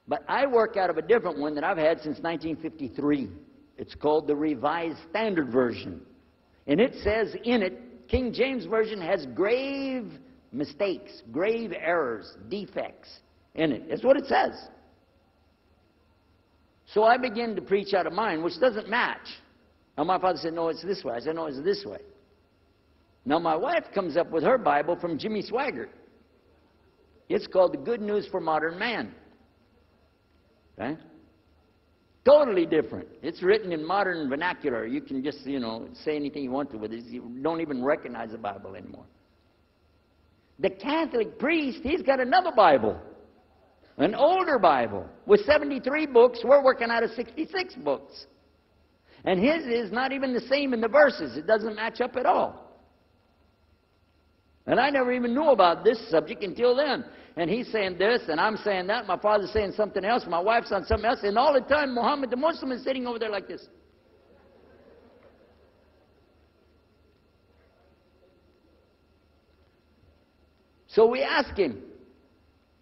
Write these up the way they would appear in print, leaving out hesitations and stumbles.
But I work out of a different one that I've had since 1953. It's called the Revised Standard Version. And it says in it, King James Version has grave mistakes, grave errors, defects in it. That's what it says. So I begin to preach out of mine, which doesn't match. Now my father said, no, it's this way. I said, no, it's this way. Now my wife comes up with her Bible from Jimmy Swaggart. It's called The Good News for Modern Man. Okay? Totally different. It's written in modern vernacular. You can just, say anything you want to with it. You don't even recognize the Bible anymore. The Catholic priest, he's got another Bible. An older Bible with 73 books. We're working out of 66 books. And his is not even the same in the verses. It doesn't match up at all. And I never even knew about this subject until then. And he's saying this, and I'm saying that. My father's saying something else. My wife's on something else. And all the time, Muhammad the Muslim is sitting over there like this. So we asked him.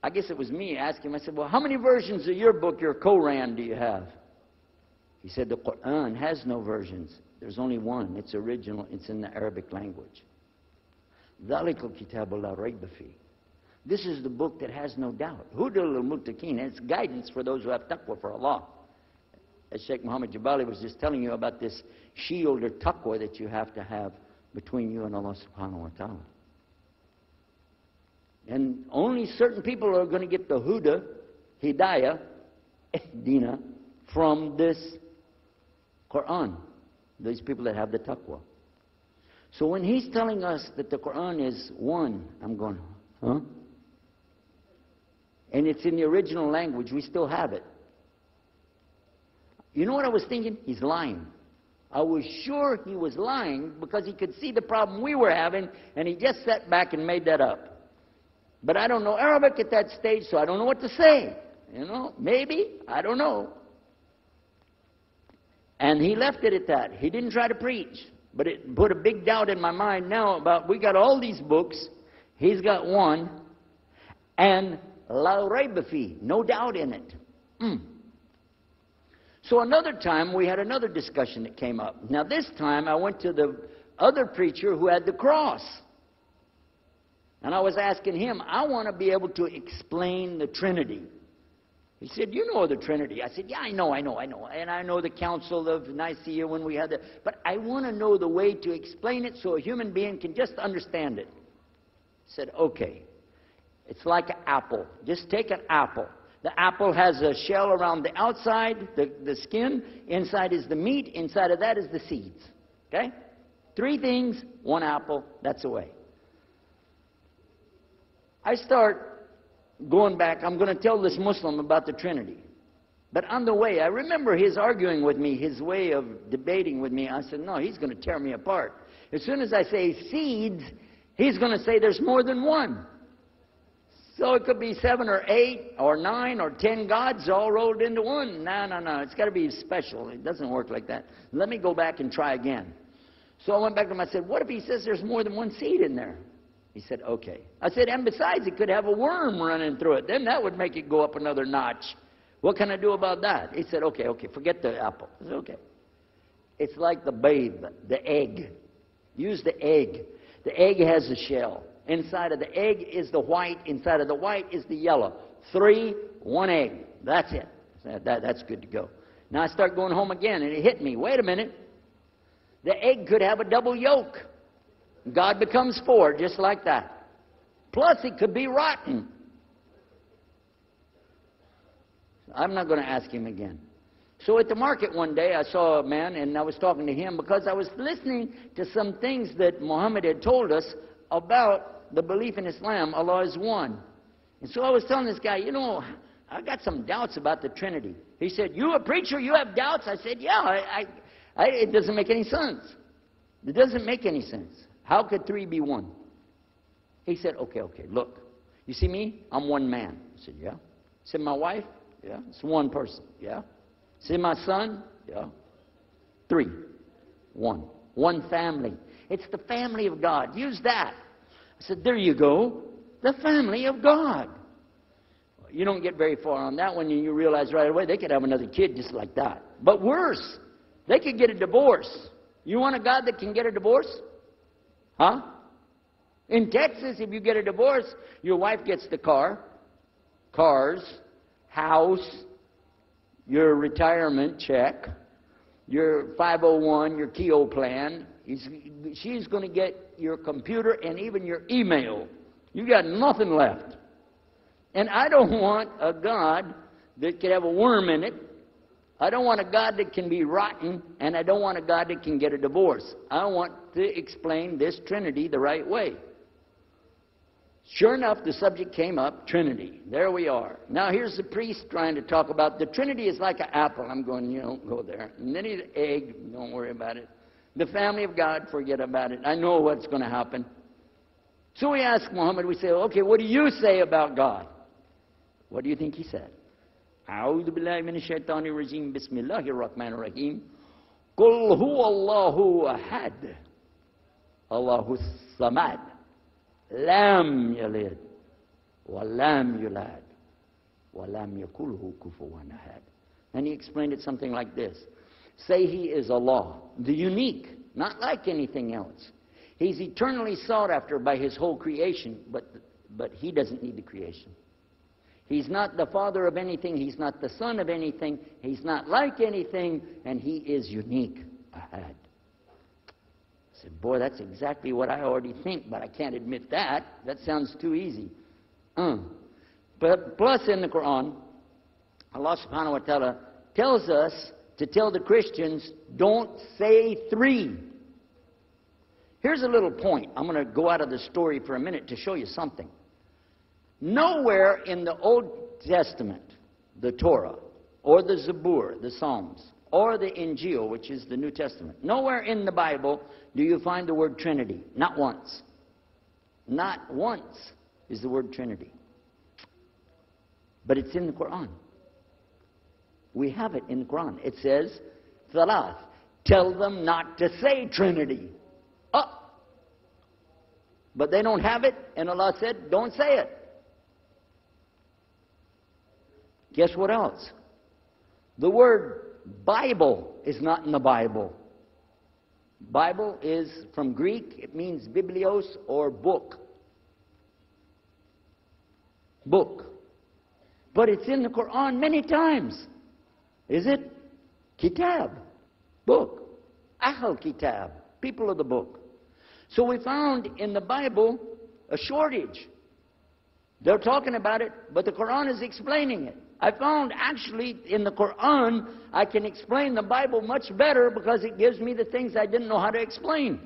I guess it was me asking him. I said, well, how many versions of your book, your Quran, do you have? He said, the Quran has no versions. There's only one. It's original. It's in the Arabic language. ذَلِكَ الْكِتَابُ لَا رَيْبَ فِيهِ. This is the book that has no doubt. Huda lil-muttaqin. It's guidance for those who have taqwa for Allah. As Sheikh Muhammad Jabali was just telling you about this shield or taqwa that you have to have between you and Allah subhanahu wa ta'ala. And only certain people are going to get the huda, hidayah, dina, from this Quran. These people that have the taqwa. So when he's telling us that the Quran is one, I'm going, huh? And it's in the original language, we still have it. You know what I was thinking? He's lying. I was sure he was lying because he could see the problem we were having, and he just sat back and made that up. But I don't know Arabic at that stage, so I don't know what to say. Maybe, I don't know. And he left it at that. He didn't try to preach. But it put a big doubt in my mind now about, we got all these books, he's got one, and la rayba fi, no doubt in it. So another time we had another discussion that came up. Now this time I went to the other preacher who had the cross. And I was asking him, I want to be able to explain the Trinity. He said, you know the Trinity. I said, yeah, I know. And I know the Council of Nicaea when we had it. But I want to know the way to explain it so a human being can just understand it. He said, okay. It's like an apple. Just take an apple. The apple has a shell around the outside, the skin. Inside is the meat. Inside of that is the seeds. Okay? 3 things, 1 apple. That's the way. I start going back. I'm going to tell this Muslim about the Trinity. But on the way, I remember his arguing with me, his way of debating with me. I said, no, he's going to tear me apart. As soon as I say seeds, he's going to say there's more than one. So it could be 7 or 8 or 9 or 10 gods all rolled into one. No. It's got to be special. It doesn't work like that. Let me go back and try again. So I went back to him. I said, what if he says there's more than one seed in there? He said, okay. I said, and besides, it could have a worm running through it. Then that would make it go up another notch. What can I do about that? He said, okay, forget the apple. I said, okay. It's like the babe, the egg. Use the egg. The egg has a shell. Inside of the egg is the white. Inside of the white is the yellow. 3, 1 egg. That's it. That's good to go. Now I start going home again, and it hit me. Wait a minute. The egg could have a double yolk. God becomes 4, just like that. Plus, it could be rotten. I'm not going to ask him again. So at the market one day, I saw a man, and I was talking to him because I was listening to some things that Muhammad had told us about the belief in Islam, Allah is one. And so I was telling this guy, I got some doubts about the Trinity. He said, you a preacher, you have doubts? I said, yeah, it doesn't make any sense. It doesn't make any sense. How could 3 be 1? He said, okay, look. You see me? I'm one man. I said, yeah. He said, my wife? Yeah. It's one person. Yeah. See my son? Yeah. 3. 1. One family. It's the family of God. Use that. I said, there you go. The family of God. you don't get very far on that one, and you realize right away they could have another kid just like that. But worse, they could get a divorce. You want a God that can get a divorce? Huh? In Texas, if you get a divorce, your wife gets the cars, house, your retirement check, your 501, your TO plan. She's going to get your computer and even your email. You got nothing left. And I don't want a God that could have a worm in it. I don't want a God that can be rotten, and I don't want a God that can get a divorce. I want to explain this Trinity the right way. Sure enough, the subject came up, Trinity. There we are. Now here's the priest trying to talk about the Trinity is like an apple. I'm going, you don't go there. And then he's an egg, don't worry about it. The family of God, forget about it. I know what's going to happen. So we ask Muhammad, we say, okay, what do you say about God? What do you think he said? أعوذ بالله من الشيطان الرجيم بسم الله الرحمن الرحيم قل هو الله أحد الله الصمد لم يلد ولم يولد ولم يكن له كفوا أحد. And he explained it something like this. Say he is Allah, the unique, not like anything else. He's eternally sought after by his whole creation, but he doesn't need the creation. He's not the father of anything. He's not the son of anything. He's not like anything, and he is unique. Ahad. I said, boy, that's exactly what I already think, but I can't admit that. That sounds too easy. But plus in the Quran, Allah subhanahu wa ta'ala tells us to tell the Christians, don't say three. Here's a little point. I'm going to go out of the story for a minute to show you something. Nowhere in the Old Testament, the Torah, or the Zabur, the Psalms, or the Injil, which is the New Testament, nowhere in the Bible do you find the word Trinity. Not once. Not once is the word Trinity. But it's in the Quran. We have it in the Quran. It says, Thalath, tell them not to say Trinity. But they don't have it, and Allah said, don't say it. Guess what else? The word Bible is not in the Bible. Bible is from Greek. It means biblios or book. Book. But it's in the Quran many times. Is it? Kitab. Book. Ahl Kitab. People of the book. So we found in the Bible a shortage. They're talking about it, but the Quran is explaining it. I found actually in the Quran, I can explain the Bible much better because it gives me the things I didn't know how to explain.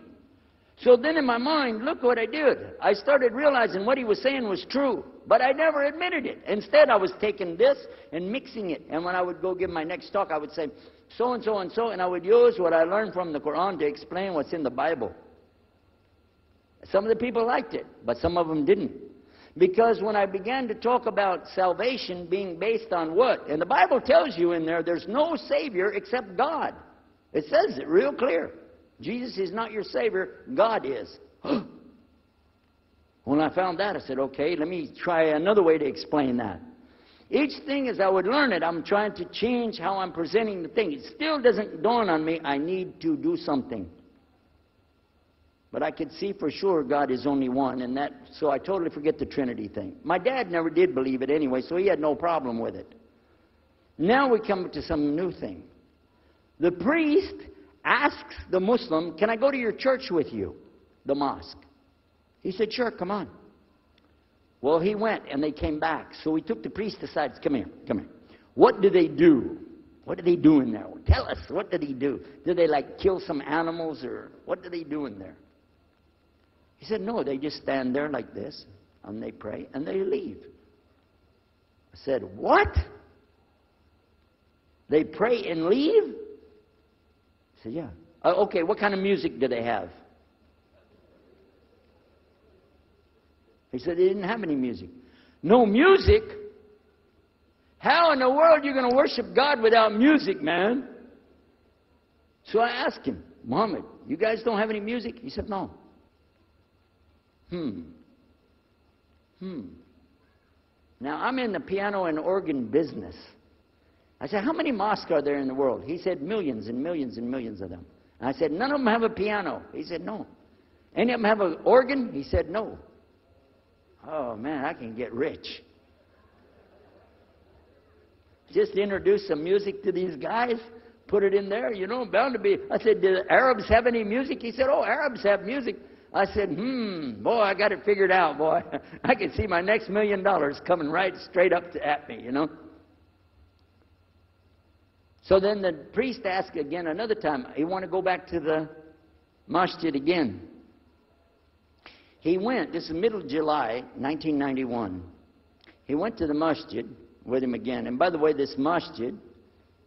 So then in my mind, look what I did. I started realizing what he was saying was true, but I never admitted it. Instead, I was taking this and mixing it. And when I would go give my next talk, I would say, so and so and so, and I would use what I learned from the Quran to explain what's in the Bible. Some of the people liked it, but some of them didn't. Because when I began to talk about salvation being based on what? And the Bible tells you in there, there's no Savior except God. It says it real clear. Jesus is not your Savior, God is. When I found that, I said, okay, let me try another way to explain that. Each thing as I would learn it, I'm trying to change how I'm presenting the thing. It still doesn't dawn on me, I need to do something. But I could see for sure God is only one, and so I totally forget the Trinity thing. My dad never did believe it anyway, so he had no problem with it. Now we come to some new thing. The priest asks the Muslim, can I go to your church with you, the mosque? He said, sure, come on. Well, he went, and they came back. So we took the priest aside, come here, come here. What do they do? What do they do in there? Tell us, what do they do? Do they like kill some animals, or what do they do in there? He said, no, they just stand there like this, and they pray, and they leave. I said, what? They pray and leave? He said, yeah. Okay, what kind of music do they have? He said they didn't have any music. No music? How in the world are you going to worship God without music, man? So I asked him, Muhammad, you guys don't have any music? He said, no. Now, I'm in the piano and organ business. I said, how many mosques are there in the world? He said, millions and millions and millions of them. And I said, none of them have a piano. He said, no. Any of them have an organ? He said, no. Oh, man, I can get rich. Just introduce some music to these guys, put it in there, you know, bound to be. I said, do the Arabs have any music? He said, oh, Arabs have music. I said, boy, I got it figured out, boy. I can see my next $1 million coming right straight up at me, you know. So then the priest asked again another time, he wanted to go back to the masjid again. He went, this is middle of July, 1991. He went to the masjid with him again. And by the way, this masjid,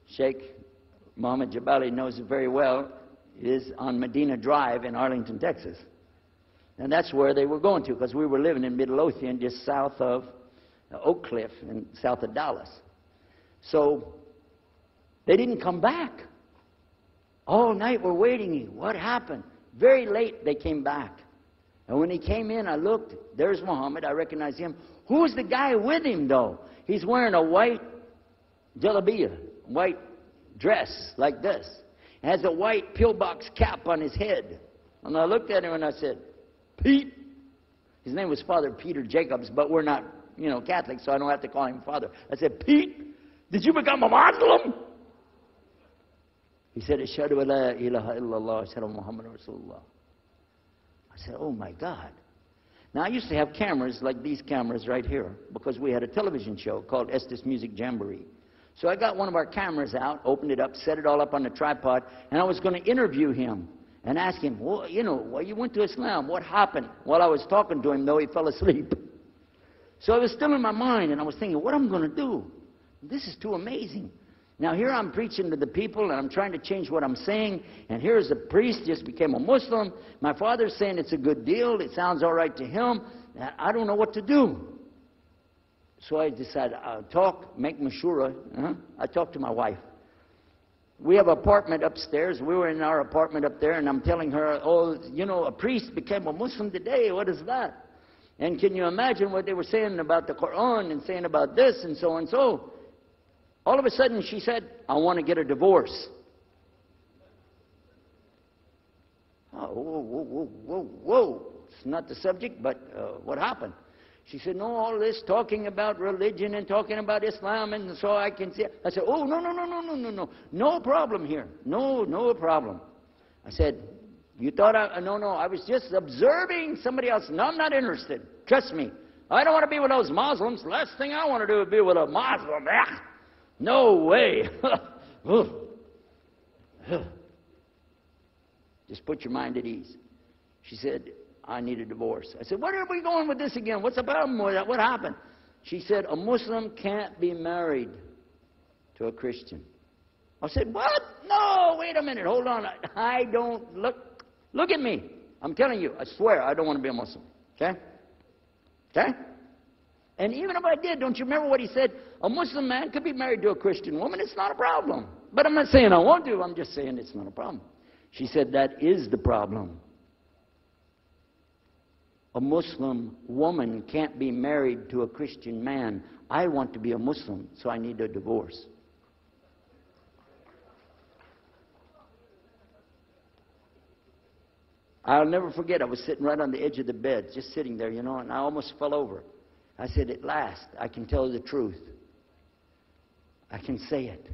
Sheikh Mohammed Jabali knows it very well, is on Medina Drive in Arlington, Texas. And that's where they were going to, because we were living in Midlothian, just south of Oak Cliff and south of Dallas. So they didn't come back. All night we're waiting. What happened? Very late they came back. And when he came in, I looked. There's Muhammad. I recognized him. Who's the guy with him, though? He's wearing a white jalabiyah, white dress like this. Has a white pillbox cap on his head. And I looked at him and I said, Pete. His name was Father Peter Jacobs, but we're not, you know, Catholics, so I don't have to call him Father. I said, Pete, did you become a Muslim? He said, Ashhadu an la ilaha illallah, Ashhadu Muhammad Rasulullah. I said, oh my God. Now, I used to have cameras like these cameras right here because we had a television show called Estes Music Jamboree. So I got one of our cameras out, opened it up, set it all up on the tripod, and I was going to interview him and ask him, well, you know, well, you went to Islam. What happened? While I was talking to him, though, he fell asleep. So it was still in my mind, and I was thinking, what am I going to do? This is too amazing. Now, here I'm preaching to the people, and I'm trying to change what I'm saying, and here's a priest, just became a Muslim. My father's saying it's a good deal. It sounds all right to him. I don't know what to do. So I decided I'll talk, make mashura. I talked to my wife. We have an apartment upstairs. We were in our apartment up there, and I'm telling her, oh, you know, a priest became a Muslim today. What is that? And can you imagine what they were saying about the Quran and saying about this and so and so? All of a sudden, she said, I want to get a divorce. Oh, whoa, whoa, whoa, whoa, whoa. It's not the subject, but what happened? She said, no, all this talking about religion and talking about Islam, and so I can see. I said, oh, no, no, no, no, no, no, no. No problem here. No, no problem. I said, you thought no, I was just observing somebody else. No, I'm not interested. Trust me. I don't want to be with those Muslims. Last thing I want to do is be with a Muslim. No way. Just put your mind at ease. She said, I need a divorce. I said, where are we going with this again? What's the problem with that? What happened? She said, a Muslim can't be married to a Christian. I said, what? No, wait a minute. Hold on. I don't look at me. I'm telling you, I swear I don't want to be a Muslim. Okay? Okay? And even if I did, don't you remember what he said? A Muslim man could be married to a Christian woman. It's not a problem. But I'm not saying I won't do. I'm just saying it's not a problem. She said, that is the problem. A Muslim woman can't be married to a Christian man. I want to be a Muslim, so I need a divorce. I'll never forget, I was sitting right on the edge of the bed, just sitting there, you know, and I almost fell over. I said, at last, I can tell the truth. I can say it.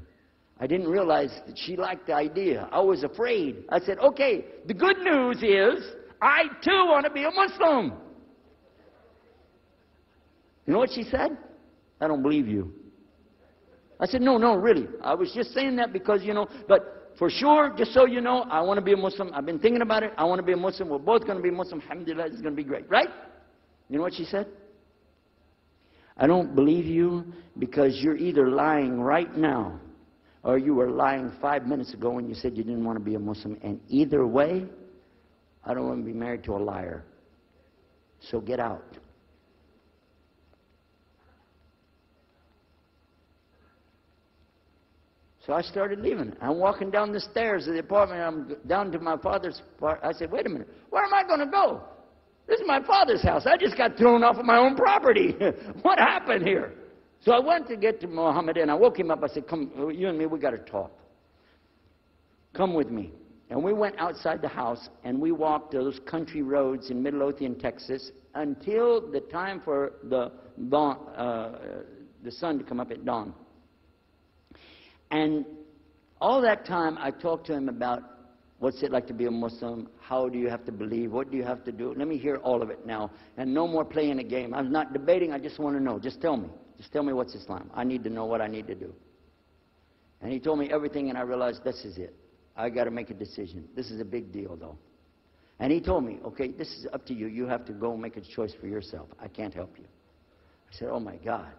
I didn't realize that she liked the idea. I was afraid. I said, okay, the good news is, I too want to be a Muslim. You know what she said? I don't believe you. I said, no, really. I was just saying that because, you know, but for sure, just so you know, I want to be a Muslim. I've been thinking about it. I want to be a Muslim. We're both going to be Muslim. Alhamdulillah, it's going to be great. Right? You know what she said? I don't believe you because you're either lying right now or you were lying 5 minutes ago when you said you didn't want to be a Muslim. And either way, I don't want to be married to a liar. So get out. So I started leaving. I'm walking down the stairs of the apartment. I'm down to my father's part. I said, wait a minute. Where am I going to go? This is my father's house. I just got thrown off of my own property. What happened here? So I went to get to Muhammad, and I woke him up. I said, come, you and me, we got to talk. Come with me. And we went outside the house, and we walked those country roads in Midlothian, Texas, until the time for the sun to come up at dawn. And all that time, I talked to him about what's it like to be a Muslim, how do you have to believe, what do you have to do. Let me hear all of it now, and no more playing a game. I'm not debating, I just want to know. Just tell me. Just tell me what's Islam. I need to know what I need to do. And he told me everything, and I realized this is it. I got to make a decision. This is a big deal, though. And he told me, okay, this is up to you. You have to go make a choice for yourself. I can't help you. I said, oh my God.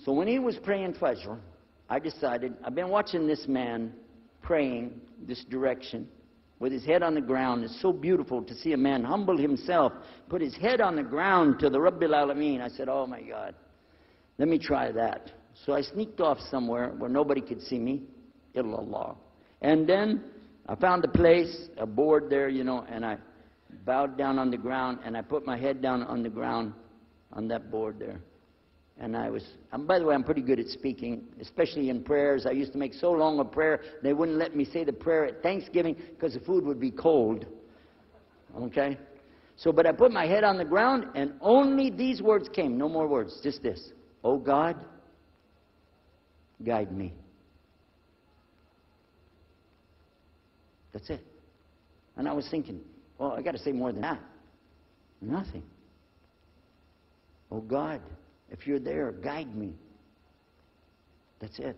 So when he was praying Fajr, I decided, I've been watching this man praying this direction with his head on the ground. It's so beautiful to see a man humble himself, put his head on the ground to the Rabbil Alameen. I said, oh my God, let me try that. So I sneaked off somewhere where nobody could see me, illallah. And then I found a place, a board there, you know, and I bowed down on the ground, and I put my head down on the ground on that board there. And by the way, I'm pretty good at speaking, especially in prayers. I used to make so long a prayer, they wouldn't let me say the prayer at Thanksgiving because the food would be cold. Okay? So, but I put my head on the ground, and only these words came, no more words, just this. Oh God, guide me. That's it. And I was thinking, well, I got to say more than that. Nothing. Oh God, if you're there, guide me. That's it.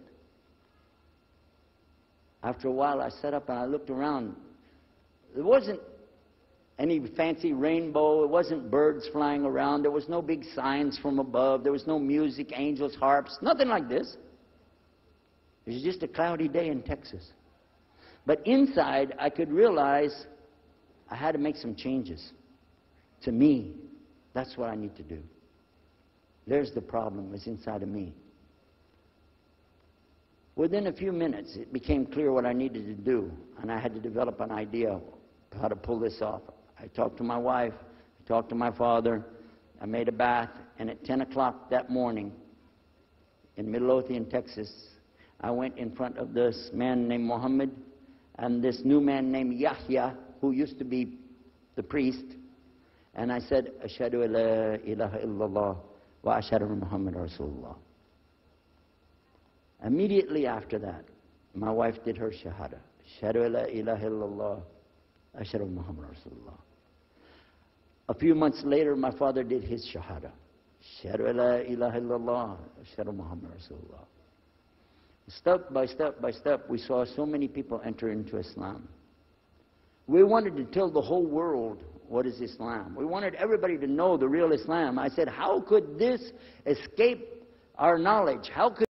After a while, I sat up and I looked around. There wasn't any fancy rainbow. It wasn't birds flying around. There was no big signs from above. There was no music, angels, harps, nothing like this. It was just a cloudy day in Texas. But inside, I could realize I had to make some changes. To me, that's what I need to do. There's the problem, it's inside of me. Within a few minutes, it became clear what I needed to do, and I had to develop an idea of how to pull this off. I talked to my wife, I talked to my father, I made a bath, and at 10 o'clock that morning in Midlothian, Texas, I went in front of this man named Muhammad and this new man named Yahya, who used to be the priest, and I said, Ashhadu an la ilaha illallah wa ashhadu anna Muhammad Rasulullah. Immediately after that, my wife did her shahada. Ashhadu an la ilaha illallah, ashhadu anna Muhammad Rasulullah. A few months later, my father did his shahada. Ashhadu an la ilaha illallah, ashhadu anna Muhammad Rasulullah. Step by step by step, we saw so many people enter into Islam. We wanted to tell the whole world what is Islam. We wanted everybody to know the real Islam. I said, how could this escape our knowledge? How could